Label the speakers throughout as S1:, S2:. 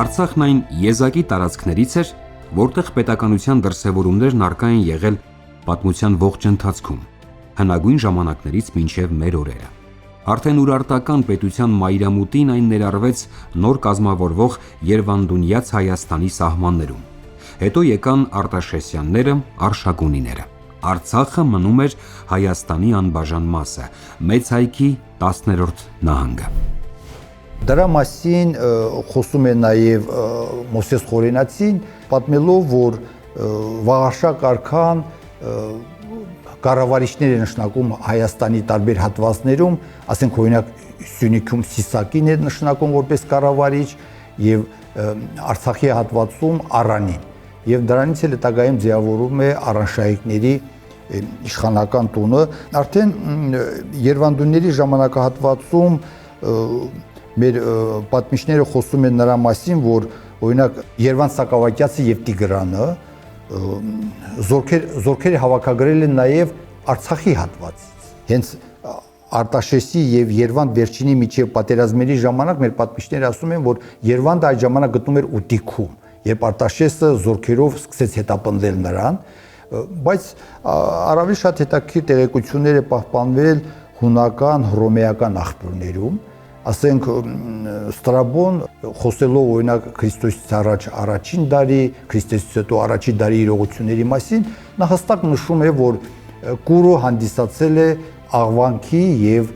S1: Արցախն այն եզակի տարածքներից էր, որտեղ պետականության դրսևորումներն առկա են եղել պատմության ողջ ընթացքում, հնագույն ժամանակներից մինչև մեր օրերը։ Արդեն Ուրարտական պետության մայրամուտին այն ներառվեց նոր կազմավորվող Երևանդունյաց Հայաստանի սահմաններում։ Հետո եկան Արտաշեսյանները, Արշակունիները։ Արցախը մնում էր Հայաստանի անբաժան մասը, Մեծ հայքի 10-րդ նահանգը։
S2: Դրա մասին խոսում է նաև Մովսես Խորենացին, պատմելով, որ Վաղարշակ արքան կառավարիչներ է նշանակում Հայաստանի տարբեր հատվածներում, ասենք օրինակ Սյունիքում Սիսակին է նշանակում որպես կառավարիչ եւ Արցախի հատվածում Արանին։ Եվ դրանից էլ հետագայում ձևավորում է Արանշահիկների իշխանական տունը։ Արդեն Երևանդունների ժամանակահատվածում մեր պատմիչները խոսում են նրա մասին, որ օրինակ Երևան Սակավակյացը եւ Տիգրանը զորքեր հավաքագրել են նաեւ Արցախի հատվածից։ Հենց Արտաշեսի եւ Երևան վերջինի միջև պատերազմների ժամանակ մեր պատմիչները ասում են, որ Երևանը այդ ժամանակ գտնում էր Ուտիքում, երբ Արտաշեսը զորքերով սկսեց հետապնդել նրան, բայց առավել շատ հետաքրքիր տեղեկություններ է պահպանվել հունական, հռոմեական աղբյուրներում, ասենք Ստրաբոն խոսելով օրինակ Քրիստոսից առաջ առաջին դարի, Քրիստոսից հետո առաջին դարի իրողությունների մասին, նա հստակ նշում է, որ Կուրը հանդիսացել է Աղվանքի եւ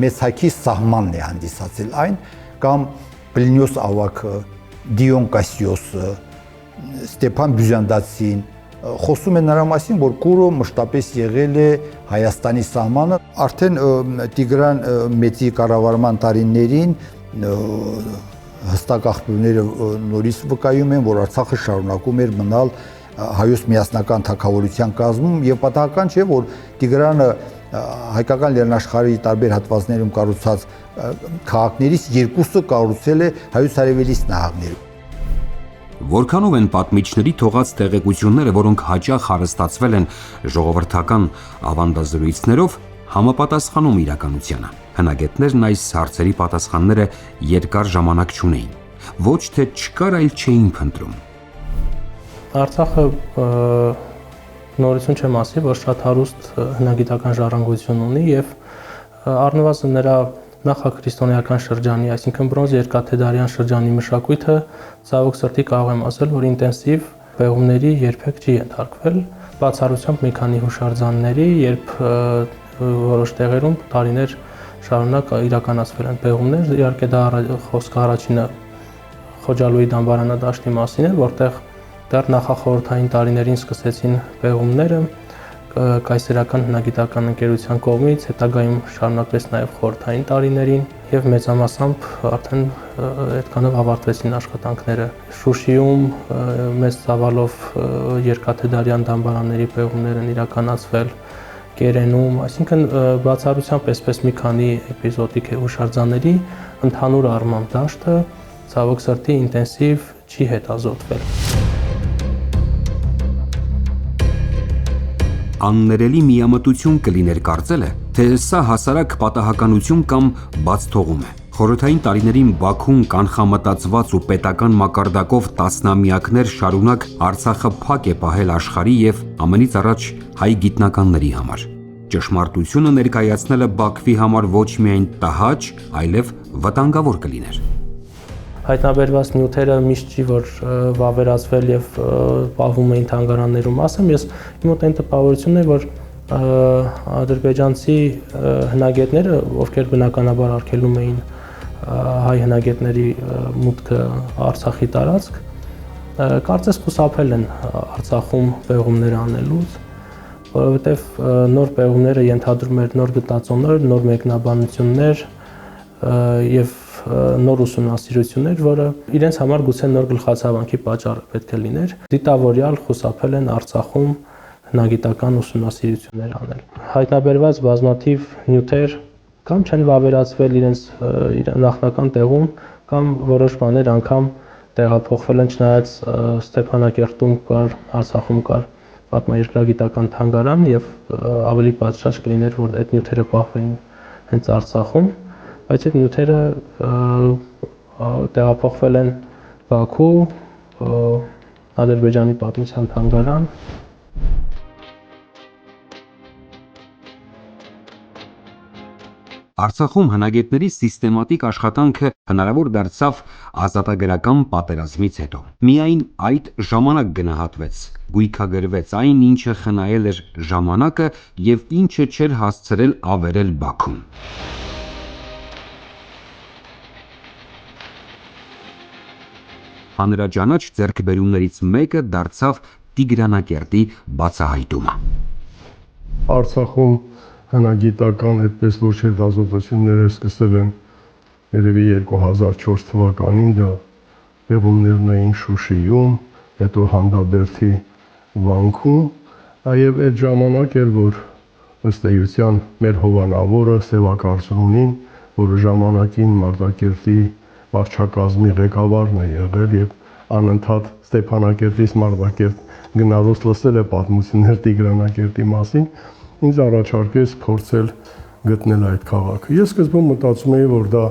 S2: Մեծ հայքի սահմանն է հանդիսացել այն, կամ Պլինիոս ավագը, Դիոն Կասիոսը, Ստեփան Բյուզանդացին խոսում է նրա մասին, որ Կուրը մշտապես եղել է Հայաստանի սահմանը, արդեն Տիգրան մեծի կառավարման տարիներին հստակ աղբյուրները նորից վկայում են, որ Արցախը շարունակում էր մնալ հայոց միասնական թագավորության կազմում եւ պատահական չէ, որ Տիգրանը հայկական լեռնաշխարհի տարբեր հատվածներում կառուցած քաղաքներից երկուսը կառուցել է հայոց արևելից նահանգներում։
S1: Որքանով են պատմիչների թողած տեղեկությունները, որոնք հաճախ հարստացվել են ժողովրդական ավանդազրույցներով, համապատասխանում իրականությանը։ Հնագետներն այս հարցերի պատասխանները երկար ժամանակ չունեին։ Ոչ թե չկար, այլ չէին փնտրում։
S3: Արցախը նորություն չեմ ասի, որ շատ հարուստ հնագիտական ժառանգություն ունի եւ առնվազն նրա նախաքրիստոնեական շրջանի, այսինքն բրոնզ երկաթեդարյան շրջանի մշակույթը ցավոք սրտի կարող եմ ասել, որ ինտենսիվ պեղումների երբեք չի ենթարկվել, բացառությամբ մի քանի հուշարձանների, երբ որոշ տեղերում տարիներ շարունակ իրականացվել են պեղումներ, իհարկե դա խոսքը առաջինը Խոջալույի դամբարանադաշտի մասին էր, որտեղ դեռ նախախորհրդային տարիներին սկսեցին պեղումները կայսերական հնագիտական ընկերության կողմից, հետագայում շարունակվեց նաև խորհրդային տարիներին եւ մեծամասամբ արդեն այդքանով ավարտվեցին աշխատանքները։ Շուշիում մեծ ծավալով երկաթեդարյան դամբարանների պեղումներ են իրականացվել, Կերենում, այսինքն բացառությամբ այսպես մի քանի էպիզոդիկ հուշարձանների ընդհանուր առմամբ դաշտը ցավոք սրտի ինտենսիվ չի հետազոտվել։
S1: Աններելի միամտություն կլիներ կարծելը, թե սա հասարակ պատահականություն կամ բաց թողում է։ Խորհրդային տարիներին Բաքուն կանխամտածված ու պետական մակարդակով տասնամյակներ շարունակ Արցախը փակ է պահել աշխարհի եւ ամենից առաջ հայ գիտնականների համար։ Ճշմարտությունը ներկայացնելը Բաքվի համար ոչ միայն տհաճ, այլև վտանգավոր կլիներ։
S3: Հայտնաբերված նյութերը միշտ չի որ վավերացվել եւ պահվում էին թանգարաններում, ասեմ, ես իմ մոտ այն տպավորությունն է, որ ադրբեջանցի հնագետները, ովքեր բնականաբար արգելում էին հայ հնագետների մուտքը Արցախի տարածք, կարծես խուսափել են Արցախում պեղումներ անելուց, որովհետեւ նոր պեղումները ենթադրում էր նոր գտածոներ, նոր մեկնաբանություններ եւ նոր ուսումնասիրություններ, որը իրենց համար գուցե նոր գլխացավանքի պատճառ պետք է լիներ, դիտավորյալ խուսափել են Արցախում հնագիտական ուսումնասիրություններ անել։ Հայտնաբերված բազմաթիվ նյութեր կամ չեն վավերացվել իրենց նախնական տեղում, կամ որոշ բաներ անգամ տեղափոխվել են, չնայած Ստեփանակերտում կար, Արցախում կար պատմաերկրագիտական թանգարան եւ ավելի պատշաճ կլիներ, որ այդ նյութերը պահվեին հենց Արցախում, բայց այդ նյութերը տեղափոխվել են Բաքու, Ադրբեջանի պատմության թանգարան։
S1: Արցախում հնագետների սիստեմատիկ աշխատանքը հնարավոր դարձավ ազատագրական պատերազմից հետո։ Միայն այդ ժամանակ գնահատվեց, գույքագրվեց այն, ինչը խնայել էր ժամանակը եւ ինչը չէր հասցրել ավերել Բաքուն։ Հանրաճանաչ ձեռքբերումներից մեկը դարձավ Տիգրանակերտի բացահայտումը։
S4: Արցախում հնագիտական այդպես ոչ հետազոտությունները սկսել են երևի 2004 թվականին, դա պեղումներն էին Շուշիում, հետո Հանդաբերդի վանքում, եւ այդ ժամանակ էր, որ ըստ էության մեր հովանավորը Սևակարծունին, որը ժամանակին Մարտակերտի վարչակազմի ղեկավարն է եղել եւ անընդհատ Ստեփանակերտից Մարտակերտ գնալուց լսել է պատմություններ Տիգրանակերտի մասին, ինձ առաջարկեց փորձել գտնել այդ քաղաքը։ Ես սկզբում մտածում էի, որ դա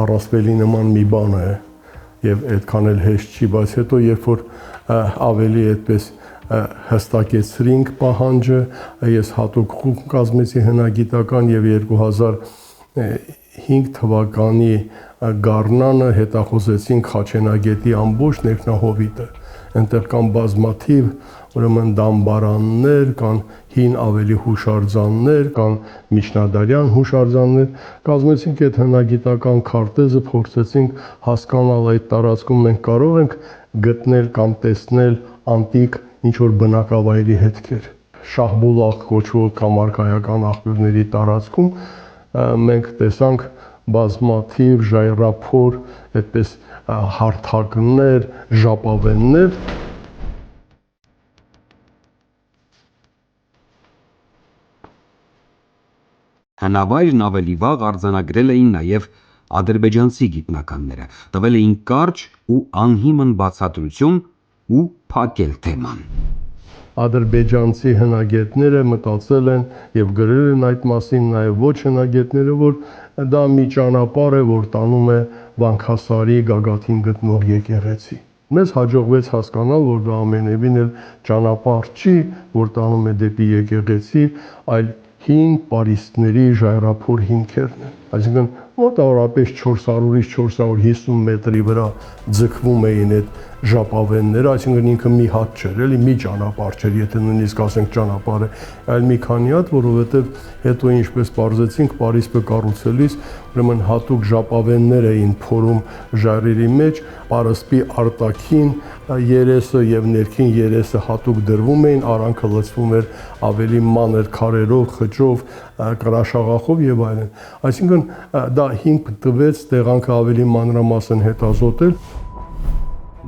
S4: առասպելի նման մի բան է եւ այդքան էլ հեշտ չի, բայց հետո երբ որ ավելի այդպես հստակեցրինք պահանջը, ես հատուկ խումբ կազմեցի հնագիտական եւ 2005 թվականի գարնանը հետախուզեցինք Խաչենագետի ամբողջ ներքնահովիտը։ Այնտեղ կան բազմաթիվ ուրեմն դամբարաններ, կան հին ավելի հուշարձաններ, կան միջնադարյան հուշարձաններ, կազմեցինք այդ հնագիտական քարտեզը, փորձեցինք հասկանալ այդ տարածքում մենք կարող ենք գտնել կամ տեսնել անտիկ ինչ-որ բնակավայրի հետքեր։ Շահբուլաղ կոչվող կամարքայական աղբյուրների տարածքում մենք տեսանք բազմաթիվ ժայռափոր, այդպես հարթակներ, ժապավեններ։
S1: Հնավայրն ավելի վաղ արձանագրել էին նաև ադրբեջանցի գիտնականները, տվել էին կարճ ու անհիմն բացատրություն ու փակել թեման։
S4: Ադրբեջանցի հնագետները մտածել են եւ գրել են այդ մասին նաեւ ոչ հնագետները, որ դա մի ճանապարհ է, որ տանում է Վանքասարի գագաթին գտնվող եկեղեցի։ Մեզ հաջողվեց հասկանալ, որ դա ամենևին էլ ճանապարհ չի, որ տանում է դեպի եկեղեցի, այլ հին պարիսպների ժայռափոր հիմքերն են։ Այսինքն մոտավորապես 400-ից 450 մետրի վրա ձգվում էին այդ ժապավենները, այսինքն ինքը մի հատ չէր, էլի մի ճանապարհ չէր, եթե նույնիսկ ասենք ճանապարհ է, այլ մի քանի հատ, որովհետև հետո ինչպես պարզեցինք Պարիսպը կառուցելիս, ուրեմն հատուկ ժապավեններ էին փորում ժայռերի մեջ, պարսպի արտաքին երեսը եւ ներքին երեսը հատուկ դրվում էին, արանքը լցվում էր ավելի մանր քարերով, խճով, կրաշաղախով եւ այլն։ Այսինքն դա հիմք տվեց տեղանքը ավելի մանրամասն հետազոտել։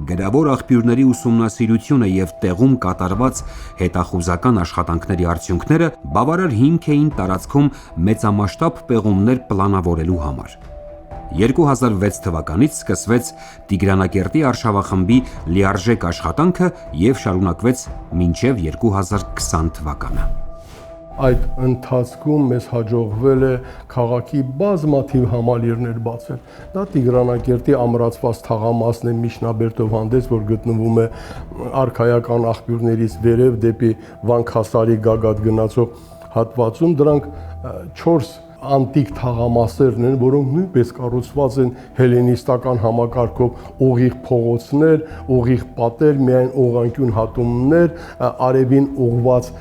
S1: Գրավոր աղբյուրների ուսումնասիրությունը եւ տեղում կատարված հետախուզական աշխատանքների արդյունքները բավարար հիմք էին տարածքում մեծամասշտաբ պեղումներ պլանավորելու համար։ 2006 թվականից սկսվեց Տիգրանակերտի արշավախմբի լիարժեք աշխատանքը եւ շարունակվեց մինչեւ 2020 թվականը։
S4: Այդ ընթացքում մեզ հաջողվել է քաղաքի բազմաթիվ համալիրներ բացել։ Դա Տիգրանակերտի ամրացված թաղամասն է Միջնաբերդով հանդես, որ գտնվում է արքայական աղբյուրներից վերև դեպի Վանքասարի գագաթ գնացող հատվածում։ Դրանք 4 անտիկ թաղամասերն են, որոնք նույնպես կառուցված են հելենիստական համակարգով, ուղիղ փողոցներ, ուղիղ պատեր, միայն ուղղանկյուն հատումներ, արևին ուղված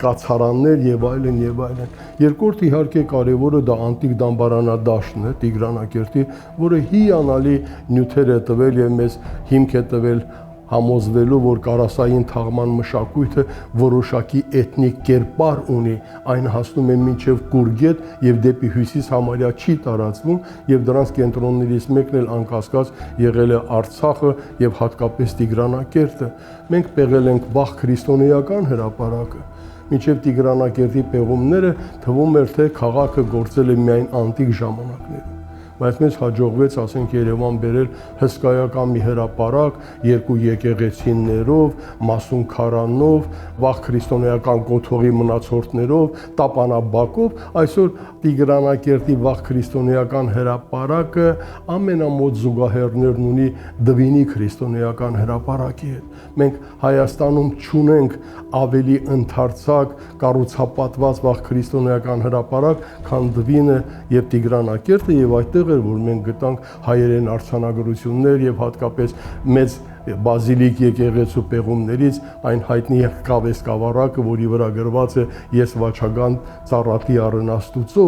S4: կացարաններ եւ այլն եւ այլն։ Երկրորդ իհարկե կարևորը դա անտիկ դամբարանադաշտն է Տիգրանակերտի, որը հիանալի նյութեր է տվել եւ մեզ հիմք է տվել համոզվելու, որ կարասային թաղման մշակույթը որոշակի էթնիկ կերպար ունի, այն հասնում է մինչև Կուրգետ եւ դեպի հյուսիս համարյա չի տարածվում եւ դրանց կենտրոններից մեկն էլ անկասկած եղել է Արցախը եւ հատկապես Տիգրանակերտը։ Մենք պեղել ենք վաղ քրիստոնեական հրապարակը։ Մինչև Տիգրանակերտի պեղումները թվում էր, թե քաղաքը գործել է միայն անտիկ ժամանակներում։ բայց մեզ հաջողվեց, ասենք, Երևան բերել հսկայական մի հրապարակ, 2 եկեղեցիներով, մասուն քարանով, վաղ քրիստոնեական կոթողի մնացորդներով, տապանաբակով, այսօր Տիգրանակերտի վաղ քրիստոնեական հրապարակը ամենամոտ զուգահեռներն ունի Դվինի քրիստոնեական հրապարակի հետ։ Մենք Հայաստանում չունենք ավելի ընդարձակ կառուցապատված վաղ քրիստոնեական հրապարակ, քան Դվինը եւ Տիգրանակերտը, եւ այդտեղ էր, որ մենք գտանք հայերեն արձանագրություններ եւ հատկապես մեծ Բազիլիկ եկեղեցու պեղումներից այն հայտնի կավես կավառակը, որի վրա գրված է «Ես Վաչագան ծառատի առնաստուծո»,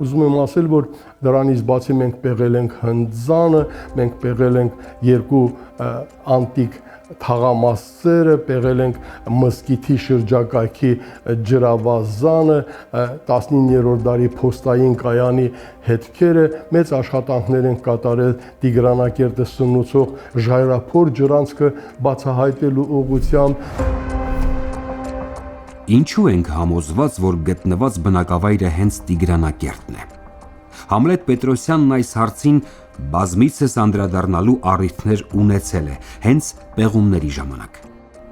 S4: ուզում եմ ասել, որ դրանից բացի մենք պեղել ենք հնձանը, մենք պեղել ենք 2 անտիկ թաղամասերը, պեղել ենք մզկիթի շրջակայքի ջրավազանը, 19-րդ դարի փոստային կայանի հետքերը, մեծ աշխատանքներ են կատարել Տիգրանակերտը սնուցող ժայռափոր ջրանցքը բացահայտելու ուղղությամբ։
S1: Ինչու ենք համոզված, որ գտնված բնակավայրը հենց Տիգրանակերտն է։ Համլետ Պետրոսյանն այս հարցին բազմիցս անդրադառնալու առիթներ ունեցել է հենց պեղումների ժամանակ։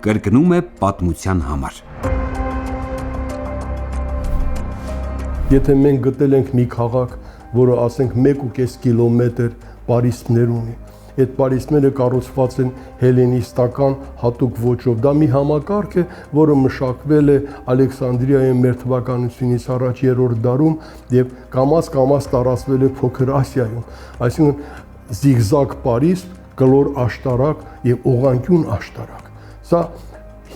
S1: Կրկնում է պատմության համար։
S4: Եթե մենք գտել ենք մի քաղաք, որը ասենք 1.5 կիլոմետր պարիսպներ ունի, այդ պարիսպները կառուցված են հելենիստական հատուկ ոճով, դա մի համակարգ է, որը մշակվել է Ալեքսանդրիայում մեր թվականությունից առաջ 3-րդ դարում եւ կամաց տարածվել է Փոքր Ասիայում, այսինքն զիգզագ պարիսպ, կլոր աշտարակ եւ օղանկյուն աշտարակ։ Սա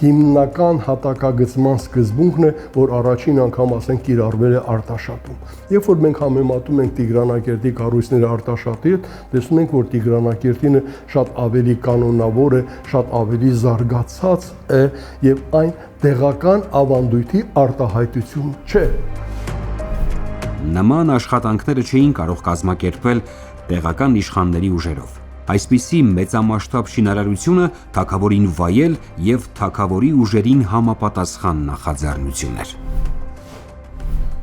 S4: հիմնական հատակագծման սկզբունքն է, որ առաջին անգամ ասենք կիրառվել է Արտաշատում։ Երբ որ մենք համեմատում ենք Տիգրանակերտի կառույցները Արտաշատի հետ, տեսնում ենք, որ Տիգրանակերտինը շատ ավելի կանոնավոր է, շատ ավելի զարգացած է եւ այն տեղական ավանդույթի արտահայտություն չէ։
S1: Նման աշխատանքները չէին կարող կազմակերպվել տեղական իշխանների ուժերով։ Այսպիսի մեծամասշտաբ շինարարությունը թագավորին վայել եւ թագավորի ուժերին համապատասխան նախաձեռնություն էր։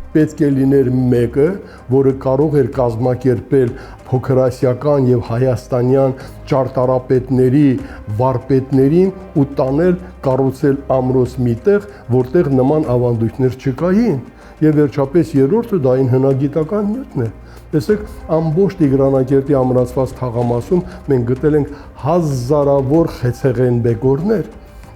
S4: Պետք է լիներ մեկը, որը կարող էր կազմակերպել փոքրասիական եւ հայաստանյան ճարտարապետների, վարպետներին ու տանել կառուցել ամրոց միտեղ, որտեղ նման ավանդույթներ չկային։ Եվ վերջապես երրորդը դա այն հնագիտական նյութն է։ Տեսեք, ամբողջ Տիգրանակերտի ամրացված թաղամասում մենք գտել ենք հազարավոր խեցեղեն բեկորներ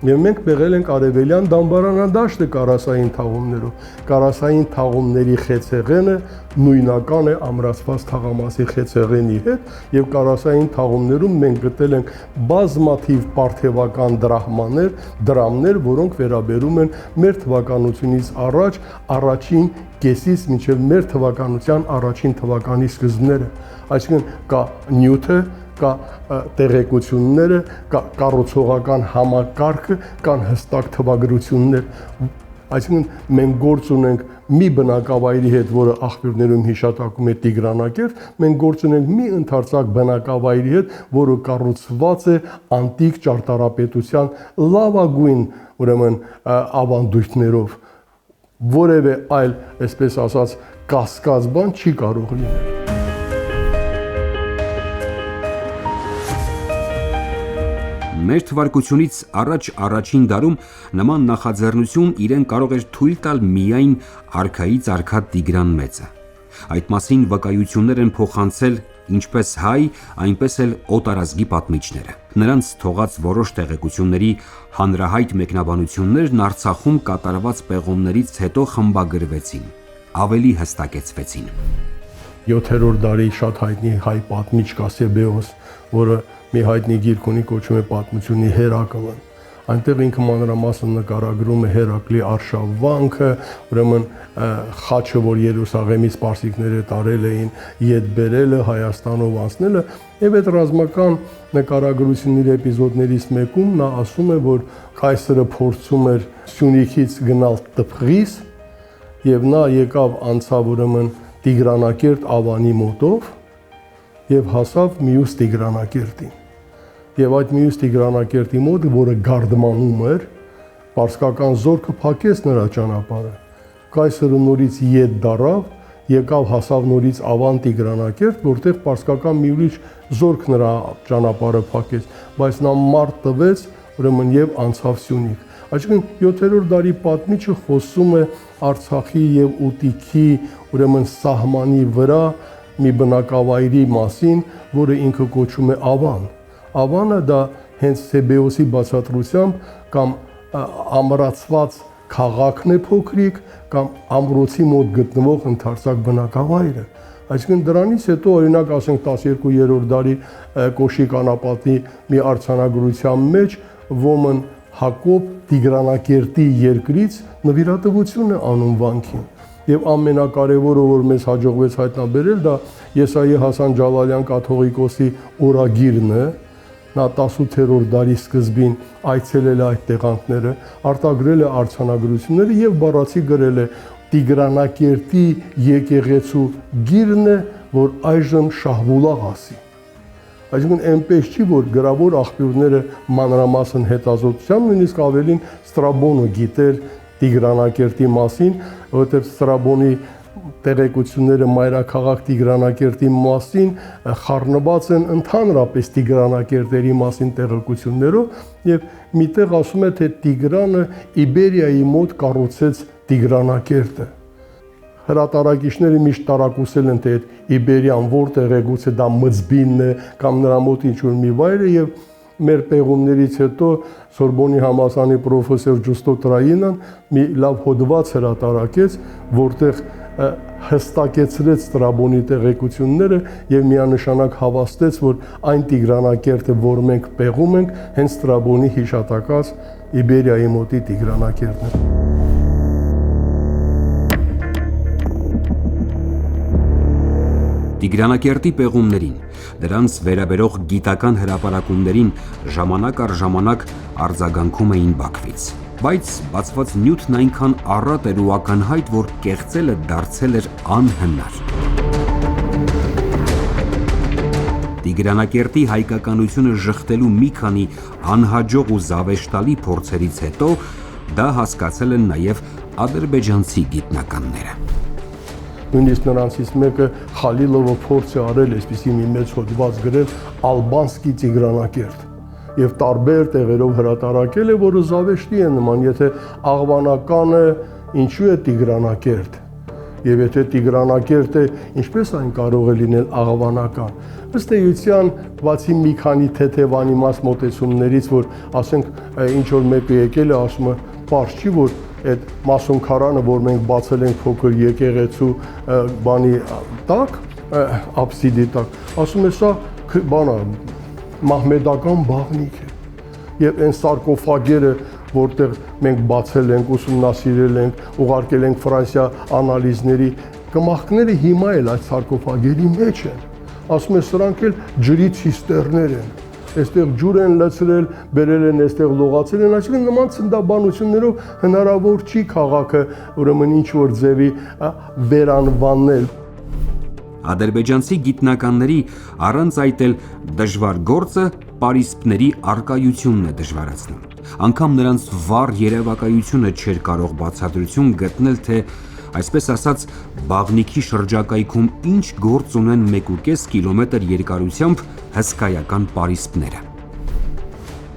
S4: եւ մենք պեղել ենք արևելյան դամբարանադաշտը կարասային թաղումներով։ Կարասային թաղումների խեցեղենը նույնական է ամրացված թաղամասի խեցեղենի հետ եւ կարասային թաղումներում մենք գտել ենք բազմաթիվ պարթևական դրամներ, որոնք վերաբերում են մեր թվականությունից առաջ առաջին կեսից մինչև մեր թվականության առաջին թվականի սկզբները, այսինքն կա նյութը, կա տեղեկությունները, կա կառուցողական համակարգը, կան հստակ թվագրություններ, այսինքն մենք գործ ունենք մի բնակավայրի հետ, որը աղբյուրներում հիշատակում է Տիգրանակերտ, մենք գործ ունենք մի ընդարձակ բնակավայրի հետ, որը կառուցված է անտիկ ճարտարապետության լավագույն, ուրեմն, ավանդույթներով, որևէ այլ, այսպես ասած, կասկած բան չի կարող լինել։
S1: Մեր թվարկությունից առաջ առաջին դարում նման նախաձեռնություն իրեն կարող էր թույլ տալ միայն արքայից արքա Տիգրան Մեծը։ Այդ մասին վկայություններ են փոխանցել ինչպես հայ, այնպես էլ օտարազգի պատմիչները։ Նրանց թողած որոշ տեղեկությունների հանրահայտ մեկնաբանություններն Արցախում կատարված պեղումներից հետո խմբագրվեցին, ավելի հստակեցվեցին։
S4: 7-րդ դարի շատ հայտնի հայ պատմիչ Կասեբեոս, որը մի հայտնի գիրք ունի, կոչվում է Պատմությունի Հերակլը։ Այնտեղ ինքը մանրամասն նկարագրում է Հերակլի արշավանքը, ուրեմն խաչը, որ Երուսաղեմից պարսիկները տարել էին, ետ բերելը, Հայաստանով անցնելը, եւ այդ ռազմական նկարագրությունների էպիզոդներից մեկում նա ասում է, որ կայսրը փորձում էր Սյունիքից գնալ Տփղիս, եւ նա եկավ անցավ ուրեմն Տիգրանակերտ Ավանի մոտով եւ հասավ մյուս Տիգրանակերտին։ Եվ այդ մյուս Տիգրանակերտի մոտ, որը գարդմանում էր, պարսկական զորքը փակեց նրա ճանապարհը։ Կայսրը նորից ետ դարավ եկավ հասավ նորից Ավան Տիգրանակերտ, որտեղ պարսկական մի ուրիշ զորք նրա ճանապարհը փակեց, բայց նա մարդ տվեց, ուրեմն եւ անցավ Սյունիք։ Այսինքն 7-րդ դարի պատմիչը խոսում է Արցախի եւ Ուտիքի ուրեմն սահմանի վրա մի բնակավայրի մասին, որը ինքը կոչում է Ավան։ Ավանը դա հենց Սեբեոսի բացատրությամբ կամ ամրացված քաղաքն է փոքրիկ կամ ամրոցի մոտ գտնվող ընդարձակ բնակավայրը։ Այսինքն դրանից հետո օրինակ ասենք 12-րդ դարի Կոշիկ անապատի մի արձանագրության մեջ ոմն Հակոբ Տիգրանակերտի երկրից նվիրատվություն է անում վանքին։ Եվ ամենակարևորը, որ մեզ հաջողվեց հայտնաբերել, դա Եսայի Հասան Ջալալյան կաթողիկոսի օրագիրն է։ Նա 18-րդ դարի սկզբին այցելել է այդ տեղանքները, արտագրել է արձանագրությունները եւ բառացի գրել է Տիգրանակերտի եկեղեցու գիրն է, որ այժմ Շահբուլաղ ասի։ Այսինքն այնպես չի, որ գրավոր աղբյուրները մանրամասն հետազոտությամբ, նույնիսկ ավելին Ստրաբոնը գիտեր Տիգրանակերտի մասին, որովհետև Ստրաբոնի տեղեկությունները մայրաքաղաք Տիգրանակերտի մասին խառնված են ընդհանրապես Տիգրանակերտերի մասին տեղեկություններով եւ միտեղ ասում է թե Տիգրանը Իբերիայի մոտ կառուցեց Տիգրանակերտը։ Հրատարակիչները միշտ տարակուսել են թե այդ Իբերիան որտեղ է, գուցե դա Մզբինն է կամ նրա մոտ ինչ-որ մի վայր է եւ մեր պեղումներից հետո Սորբոնի համալսարանի պրոֆեսոր Ջուստո Տրայինան մի լավ հոդված հրատարակեց, որտեղ հստակեցրեց Ստրաբոնի տեղեկությունները եւ միանշանակ հավաստեց, որ այն Տիգրանակերտը, որ մենք պեղում ենք, հենց Ստրաբոնի հիշատակած Իբերիայի մոտի Տիգրանակերտն է։
S1: Տիգրանակերտի պեղումներին, դրանց վերաբերող գիտական հրապարակումներին ժամանակ առ ժամանակ արձագանքում էին Բաքվից, բայց բացված նյութն այնքան առատ էր ու ակնհայտ, որ կեղծելը դարձել էր անհնար։ Տիգրանակերտի հայկականությունը ժխտելու մի քանի անհաջող ու զավեշտալի փորձերից հետո դա հասկացել են նաև ադրբեջանցի գիտնականները։
S4: Նույնիսկ նրանցից մեկը Խալիլովը փորձ է արել այսպիսի մի մեծ հոդված գրել Ալբանսկի Տիգրանակերտ եւ տարբեր տեղերով հրատարակել է, որը զավեշտի է նման, եթե աղվանականը ինչու է Տիգրանակերտ եւ եթե Տիգրանակերտը ինչպես այն կարող է լինել աղվանական։ Ըստ էության, բացի մի քանի թեթև անիմաց մոտեցումներից, որ ասենք ինչ որ մեկը եկել է ասում է, պարզ չի, որ այդ մասոնքարանը, որ մենք բացել ենք փոքր եկեղեցու բանի տակ, աբսիդի տակ, ասում է սա բանը մահմեդական բաղնիք է։ Եվ այն սարկոֆագերը, որտեղ մենք բացել ենք, ուսումնասիրել ենք, ուղարկել ենք Ֆրանսիա անալիզների, կմախքները հիմա էլ այդ սարկոֆագերի մեջ են։ Ասում է սրանք էլ ջրի ցիստերներ են։ Այստեղ ջուր են լցրել, բերել են այստեղ լողացել են, այսինքն նման ցնդաբանություններով հնարավոր չի քաղաքը ուրեմն ինչ որ ձևի վերանվանել։
S1: Ադրբեջանցի գիտնականների առանց այդ էլ դժվար գործը պարիսպների արկայությունն է դժվարացնում։ Անգամ նրանց վառ երևակայությունը չէր կարող բացատրություն գտնել, թե այսպես ասած բաղնիքի շրջակայքում ինչ գործ ունեն 1.5 կիլոմետր երկարությամբ հսկայական պարիսպները։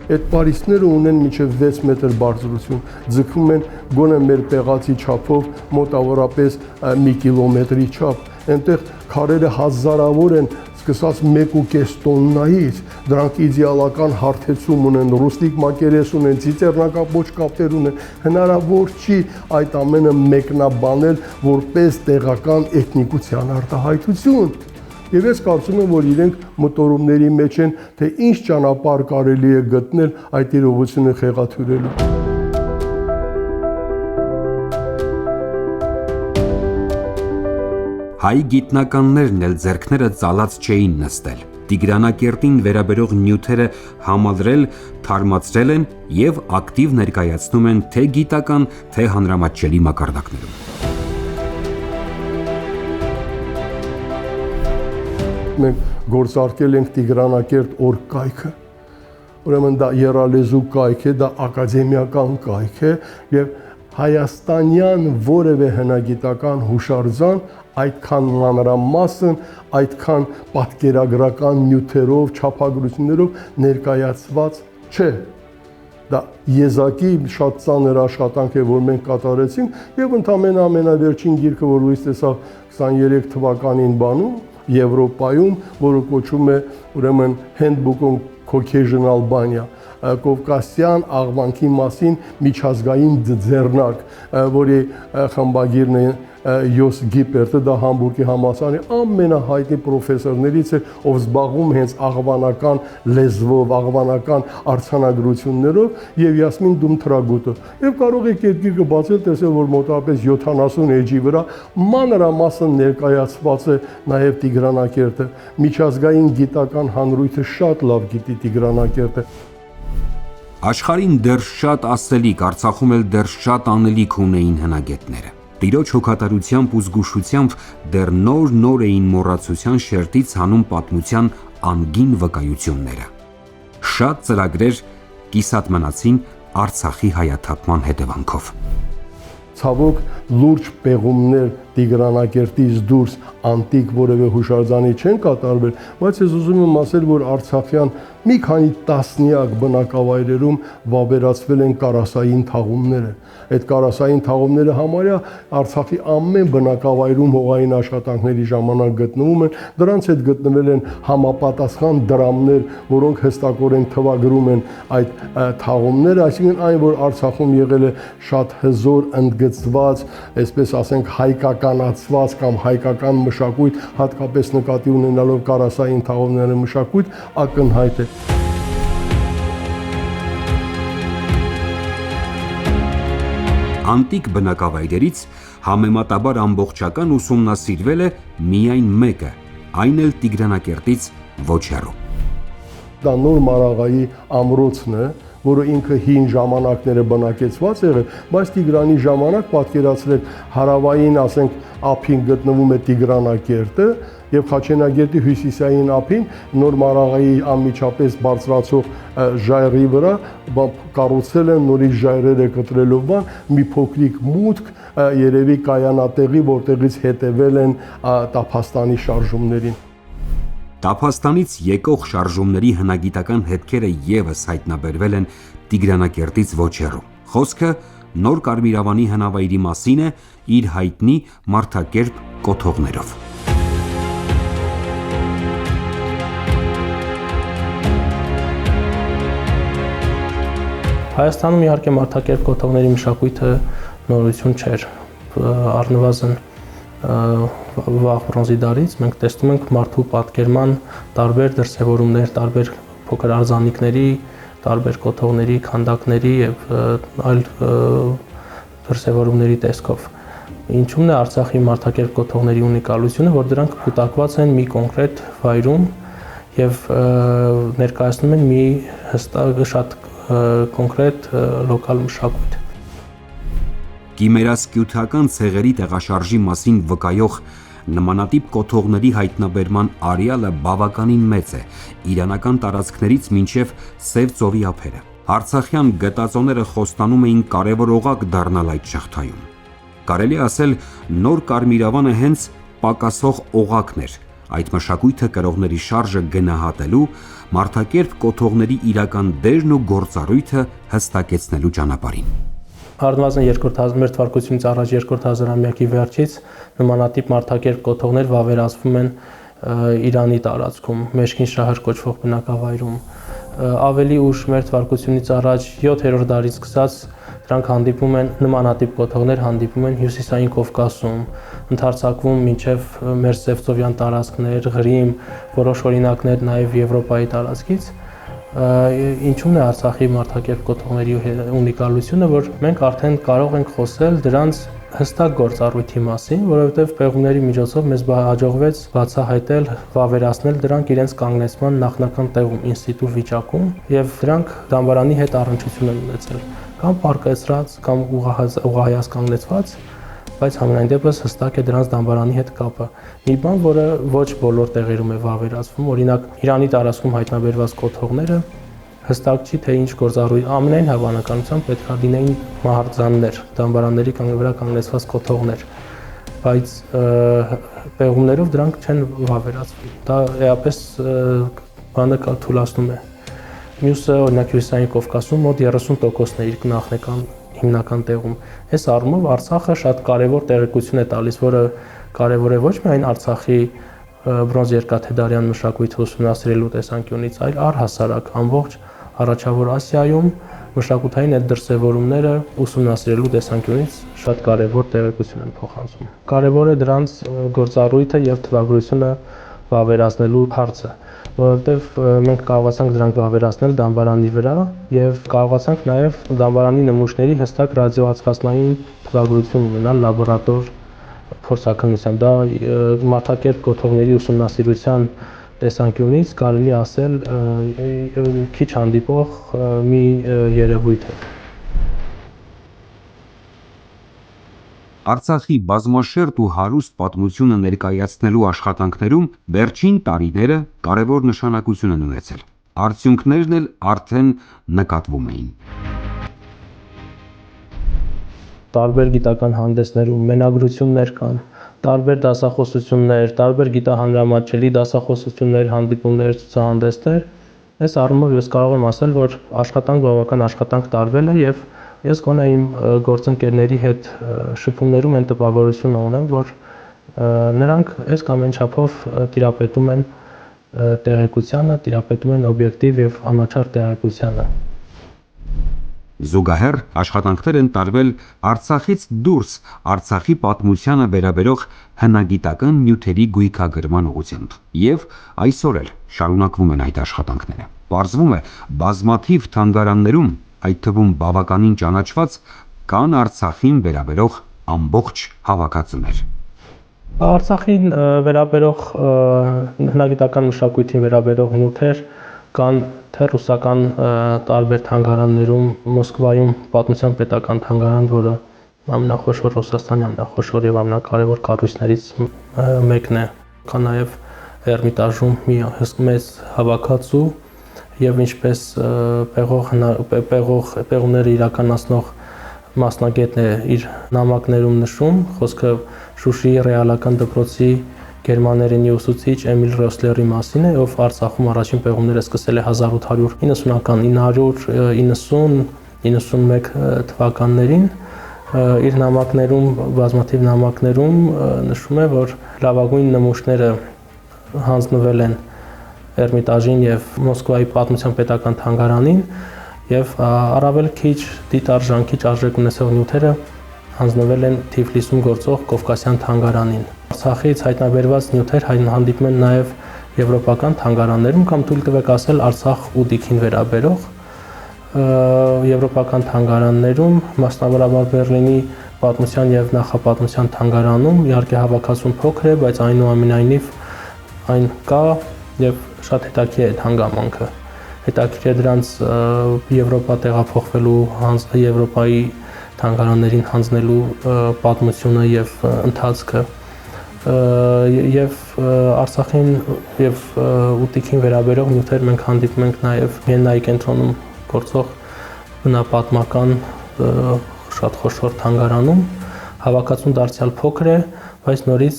S4: Այդ պարիսպները ունեն մինչև 6 մետր բարձրություն, ձգվում են գոնե մեր պեղացի չափով մոտավորապես 1 կիլոմետրի չափ, այնտեղ քարերը հազարավոր են, սկսած 1.5 տոննայից, դրանք իդեալական հարթեցում ունեն, ռուստիկ մակերես ունեն, ծիծեռնակապոչ կապեր ունեն, հնարավոր չի այդ ամենը մեկնաբանել որպես տեղական էթնիկության արտահայտություն։ Եվ ես կարծում եմ, որ իրենք մտորումների մեջ են, թե ինչ ճանապարհ կարելի է գտնել այդ իրողությունը խեղաթյուրելու։
S1: Հայ գիտնականներն էլ ձեռքները ծալած չէին նստել։ Տիգրանակերտին վերաբերող նյութերը համալրել, թարմացրել են եւ ակտիվ ներկայացնում են թե գիտական, թե հանրամատչելի մակարդակներում։
S4: Մենք գործարկել ենք Տիգրանակերտ օրկայքը, ուրեմն դա եռալեզու կայք է, դա ակադեմիական կայք է եւ հայաստանյան որևէ հնագիտական հուշարձան այդքան մանրամասն, այդքան պատկերագրական նյութերով, չափագրություններով ներկայացված չէ։ Դա եզակի շատ ծանր աշխատանք է, որ մենք կատարեցինք, եւ ընդամենը ամենավերջին գիրքը, որ լույս տեսավ 23 թվականին բանում Եվրոպայում, որը կոչվում է ուրեմն Handbook on Caucasian Albania, Կովկասյան աղվանքի մասին միջազգային ձեռնարկ, որի խմբագիրն է Յոս Գիպերտը, դա Համբուրգի համալսարանի ամենահայտնի պրոֆեսորներից է, ով զբաղվում հենց աղվանական լեզվով, աղվանական արձանագրություններով, եւ Յասմին Դումթրագուտը։ Եվ կարող եք այդ գիրքը բացել, տեսել, որ մոտավորապես 70 էջի վրա մանրամասն ներկայացված է նաեւ Տիգրանակերտը։ Միջազգային գիտական հանրույթը շատ լավ գիտի Տիգրանակերտը։
S1: Աշխարհին դեռ շատ ասելիք, Արցախում էլ դեռ շատ անելիք ունեին հնագետները։ Տիրոջ հոգատարությամբ ու զգուշությամբ դեռ նոր էին մոռացության շերտից հանում պատմության անգին վկայությունները։ Շատ ծրագրեր կիսատ մնացին Արցախի հայաթափման հետևանքով։
S4: Ցավոք լուրջ պեղումներ Տիգրանակերտից դուրս անտիկ որևէ հուշարձանի չեն կատարվել, բայց ես ուզում եմ ասել, որ արցախյան մի քանի տասնյակ բնակավայրերում վավերացվել են կարասային թաղումները։ Այդ կարասային թաղումները համարյա Արցախի ամեն բնակավայրում հողային աշխատանքների ժամանակ գտնվում են, դրանց հետ գտնվել են համապատասխան դրամներ, որոնք հստակորեն թվագրում են այդ թաղումները, այսինքն այն, որ Արցախում եղել է շատ հզոր ընդգծված, այսպես ասենք հայկականացված կամ հայկական մշակույթ, հատկապես նկատի ունենալով կարասային թաղումների մշակույթ, ակնհայտ է։
S1: Անտիկ բնակավայրերից համեմատաբար ամբողջական ուսումնասիրվել է միայն մեկը, այն էլ Տիգրանակերտից ոչ հեռու։
S4: Դա Նոր Մարաղայի ամրոցն է, որը ինքը հին ժամանակները բնակեցված եղել, բայց Տիգրանի ժամանակ պատկերացրեք հարավային, ասենք, ափին գտնվում է Տիգրանակերտը եւ Խաչենագերտի հյուսիսային ափին Նոր Մարաղայի անմիջապես բարձրացող ժայռի վրա կառուցել են նորից ժայռերը կտրելով մի փոքրիկ մուտք, երևի կայանատեղի, որտեղից հետևել են Տափաստանի շարժումներին։
S1: Տափաստանից եկող շարժումների հնագիտական հետքերը եւս հայտնաբերվել են Տիգրանակերտից ոչ հեռու։ Խոսքը Նոր Կարմիրավանի հնավայրի մասին է իր հայտնի մարդակերպ կոթողներով։
S3: Հայաստանում իհարկե մարդակերպ կոթողների մշակույթը նորություն չէր, առնվազն վաղ բրոնզի դարից մենք տեսնում ենք մարդու պատկերման տարբեր դրսևորումներ, տարբեր փոքր արձանիկների, տարբեր կոթողների, քանդակների եւ այլ դրսևորումների տեսքով։ Ինչու՞մն է Արցախի մարդակերպ կոթողների ունիկալությունը, որ դրանք կուտակված են մի կոնկրետ վայրում եւ ներկայացնում են մի հստակ շատ կոնկրետ լոկալ մշակույթ։
S1: Կիմերասկյութական ցեղերի տեղաշարժի մասին վկայող նմանատիպ կոթողների հայտնաբերման արեալը բավականին մեծ է, իրանական տարածքներից մինչև Սև ծովի ափերը։ Արցախյան գտածոները խոստանում էին կարևոր օղակ դառնալ այդ շղթայում։ Կարելի ասել Նոր Կարմիրավանը հենց պակասող օղակն էր այդ մշակույթը կրողների շարժը գնահատելու, մարդակերպ կոթողների իրական դերն ու գործառույթը հստակեցնելու ճանապարհին։
S3: Առնվազն 2000 թվականից առաջ 2000-ամյակի վերջից նմանատիպ մարդակերպ կոթողներ վավերացվում են Իրանի տարածքում, Մեշքին շահր կոչվող բնակավայրում։ Ավելի ուշ մեր թվականից առաջ 7-րդ դարից սկսած դրանք հանդիպում են, նմանատիպ կոթողներ հանդիպում են Հյուսիսային Կովկասում, ընդարձակվում մինչև մեր Սևծովյան տարածքներ, Ղրիմ, որոշ օրինակներ նաև Եվրոպայի տարածքից։ Ինչու՞մն է Արցախի մարդակերպ կոթողների ունիկալությունը, որ մենք արդեն կարող ենք խոսել դրանց հստակ գործառույթի մասին, որովհետև պեղումների միջոցով մեզ հաջողվեց բացահայտել, վավերացնել դրանք իրենց կանգնեցման նախնական տեղում, ինստիտուտ վիճակում, եւ դրանք դամբարանի հետ առնչություն են ունեցել, կամ պարկեցրած, կամ ուղղահայաց կանգնեցված, բայց համենայն դեպս հստակ է դրանց դամբարանի հետ կապը։ Մի բան, որը ոչ բոլոր տեղերում է վավերացվում, օրինակ Իրանի տարածքում հայտնաբերված կոթողները հստակ չի թե ինչ գործառույթ ամենայն հավանականությամբ պետք է լինեին մահարձաններ, դամբարանների վրա կանգնեցված կոթողներ, բայց պեղումներով դրանք չեն վավերացվի։ Դա էապես բանը թուլացնում է։ Մյուսը օրինակ Հյուսիսային Կովկասում մոտ 30%-ն է իր նախնական հիմնական տեղում։ Այս առումով Արցախը շատ կարևոր տեղեկություն է տալիս, որը կարևոր է ոչ միայն Արցախի բրոնզ երկաթեդարյան մշակույթը ուսումնասիրելու տեսանկյունից, այլ առհասարակ ամբողջ Առաջավոր Ասիայում մշակութային այդ դրսևորումները ուսումնասիրելու տեսանկյունից շատ կարևոր տեղեկություն են փոխանցում։ Կարևոր է դրանց գործառույթը եւ թվագրությունը վավերացնելու հարցը, որովհետեւ մենք կարողացանք դրանք վավերացնել դամբարանի վրա եւ կարողացանք նաեւ դամբարանի նմուշների հստակ ռադիոածածկային թվագրություն ունենալ լաբորատոր փորձաքննությամբ։ Դա մարդակերպ կոթողների ուսումնասիրության տեսանկյունից կարելի ասել քիչ հանդիպող մի երևույթ է։
S1: Արցախի բազմաշերտ ու հարուստ պատմությունը ներկայացնելու աշխատանքներում վերջին տարիները կարևոր նշանակություն են ունեցել։ Արդյունքներն էլ արդեն նկատվում էին։
S3: Տարբեր գիտական հանդեսներում մենագրություններ կան, տարբեր դասախոսություններ, տարբեր գիտահանրամատչելի դասախոսություններ, հանդիպումներ, ցուցահանդեսներ։ Այս առումով ես կարող եմ ասել, որ բավական աշխատանք տարվել է եւ ես գոնե իմ գործընկերների հետ շփումներում այն տպավորությունը ունեմ, որ նրանք այս կամ այն չափով տիրապետում են տեղեկությանը, տիրապետում են օբյեկտիվ եւ անաչառ տեղեկությանը։
S1: Զուգահեռ աշխատանքներ են տարվել Արցախից դուրս Արցախի պատմությանը վերաբերող հնագիտական նյութերի գույքագրման ուղղությամբ եւ այսօր էլ շարունակվում են այդ աշխատանքները։ Պարզվում է, բազմաթիվ թանգարաններում, այդ թվում բավականին ճանաչված, կան Արցախին վերաբերող ամբողջ հավաքածուներ։
S3: Արցախին վերաբերող հնագիտական մշակույթին վերաբերող նյութեր կան թե ռուսական տարբեր թանգարաններում, Մոսկվայում պատմության պետական թանգարան, որը ամենախոշոր Ռուսաստանի ամենախոշոր եւ ամենակարևոր կառույցներից մեկն է, կա նաեւ Էրմիտաժում մի մեծ հավաքածու եւ ինչպես պեղումները իրականացնող մասնագետն է իր նամակներում նշում, խոսքը Շուշիի ռեալական դպրոցի գերմաներենի ուսուցիչ Էմիլ Ռոսլերի մասին է, ով Արցախում առաջին պեղումները սկսել է 1890-ական 990-91 թվականներին։ Իր նամակներում, բազմաթիվ նամակներում նշում է, որ լավագույն նմուշները հանձնվել են Էրմիտաժին եւ Մոսկվայի պատմության պետական թանգարանին եւ առավել քիչ դիտարժան, քիչ արժեք ունեցող նյութերը հանձնվել են Թիֆլիսում գործող Կովկասյան թանգարանին։ Արցախից հայտնաբերված նյութեր հանդիպում են նաեւ եվրոպական թանգարաններում կամ թույլ տվեք ասել Արցախ ու Դիքին վերաբերող եվրոպական թանգարաններում, մասնավորաբար Բեռլինի պատմության եւ նախապատմության թանգարանում, իհարկե հավաքածուն փոքր է, բայց այնուամենայնիվ այն կա եւ շատ հետաքրքիր է այդ հանգամանքը։ Հետաքրքիր է դրանց Եվրոպա տեղափոխվելու, Եվրոպայի թանգարաններին հանձնելու պատմությունը եւ ընթացքը եւ Արցախին եւ Ուտիկին վերաբերող նյութեր մենք հանդիպում ենք նաեւ Վիեննայի կենտրոնում գործող բնապատմական շատ խոշոր թանգարանում։ Հավաքածուն դարձյալ փոքր է, բայց նորից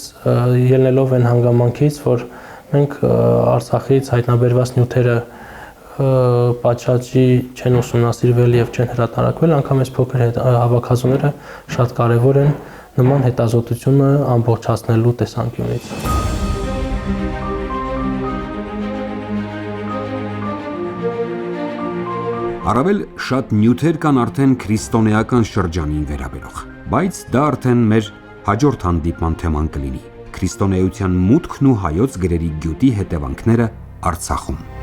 S3: ելնելով այն հանգամանքից, որ մենք Արցախից հայտնաբերված նյութերը պատշաճի չեն ուսումնասիրվել եւ չեն հրատարակվել, անգամ այս փոքր հավաքածուները շատ կարեւոր են նման հետազոտությունը ամբողջացնելու տեսանկյունից։
S1: Առավել շատ նյութեր կան արդեն քրիստոնեական շրջանին վերաբերող, բայց դա արդեն մեր հաջորդ հանդիպման թեման կլինի՝ քրիստոնեության մուտքն ու հայոց գրերի գյուտի հետևանքները Արցախում։